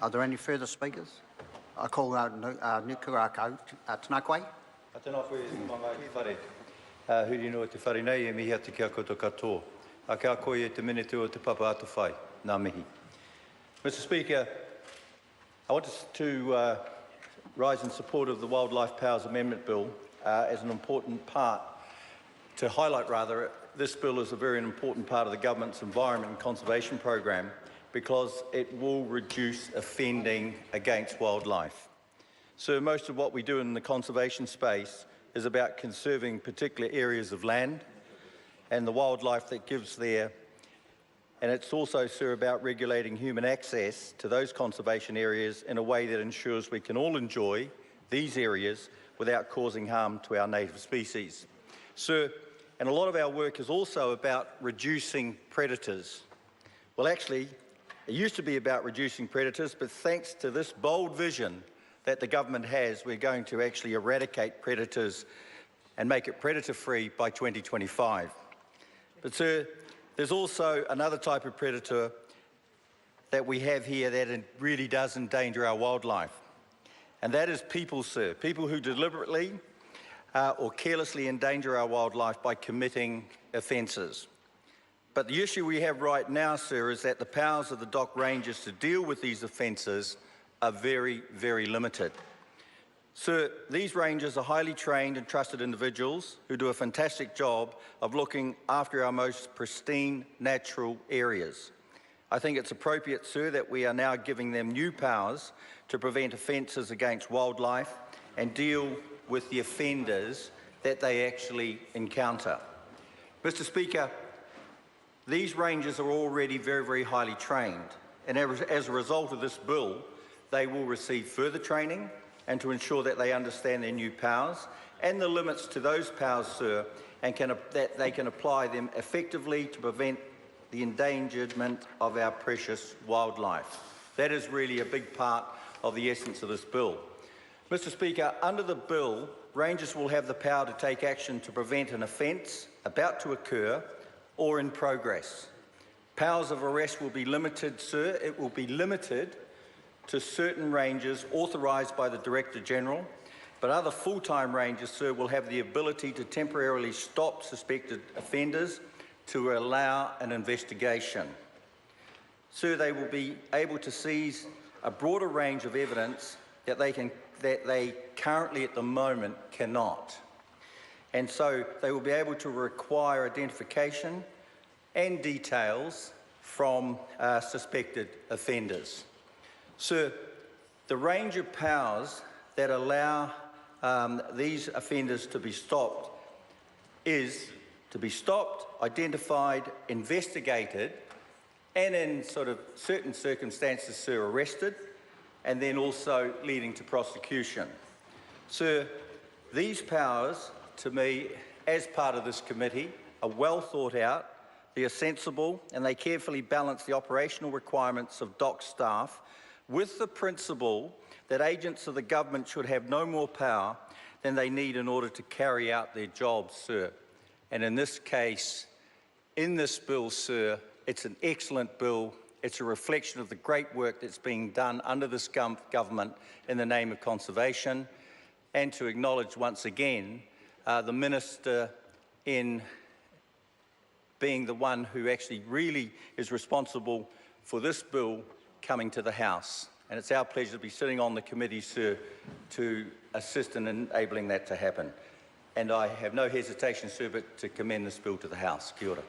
Are there any further speakers? I call out Nukurako Tanakwe. Tēnā koe e mga i whare. Huri no te whare nei e mihi atu kia koto katoa. A kia koe e te minute o te papa atu whai. Nā mihi. Mr Speaker, I want to rise in support of the Wildlife Powers Amendment Bill as an important part, to highlight rather, this bill is a very important part of the government's environment and conservation program because it will reduce offending against wildlife. So most of what we do in the conservation space is about conserving particular areas of land and the wildlife that gives there. And it's also, sir, about regulating human access to those conservation areas in a way that ensures we can all enjoy these areas without causing harm to our native species. Sir, and a lot of our work is also about reducing predators. Well, actually, it used to be about reducing predators, but thanks to this bold vision that the government has, we're going to actually eradicate predators and make it predator-free by 2025. But, sir, there's also another type of predator that we have here that really does endanger our wildlife. And that is people, sir. People who deliberately or carelessly endanger our wildlife by committing offences. But the issue we have right now, sir, is that the powers of the dock rangers to deal with these offences are very, very limited. Sir, these rangers are highly trained and trusted individuals who do a fantastic job of looking after our most pristine natural areas. I think it's appropriate, sir, that we are now giving them new powers to prevent offences against wildlife and deal with the offenders that they actually encounter. Mr Speaker, these rangers are already very, very highly trained, and as a result of this bill, they will receive further training and to ensure that they understand their new powers and the limits to those powers, sir, and that they can apply them effectively to prevent the endangerment of our precious wildlife. That is really a big part of the essence of this bill. Mr Speaker, under the bill, rangers will have the power to take action to prevent an offence about to occur or in progress. Powers of arrest will be limited, sir. It will be limited to certain rangers authorised by the Director-General, but other full-time rangers, sir, will have the ability to temporarily stop suspected offenders to allow an investigation. Sir, they will be able to seize a broader range of evidence that they currently at the moment cannot. And so they will be able to require identification and details from suspected offenders. Sir, the range of powers that allow these offenders to be stopped is to be stopped, identified, investigated, and in sort of certain circumstances, sir, arrested, and then also leading to prosecution. Sir, these powers, to me, as part of this committee, are well thought out, they are sensible, and they carefully balance the operational requirements of dock staff with the principle that agents of the government should have no more power than they need in order to carry out their jobs, sir. And in this case, in this bill, sir, it's an excellent bill. It's a reflection of the great work that's being done under this government in the name of conservation, and to acknowledge once again the Minister in being the one who actually really is responsible for this bill coming to the House. And it's our pleasure to be sitting on the committee, sir, to assist in enabling that to happen. And I have no hesitation, sir, but to commend this bill to the House. Kia ora.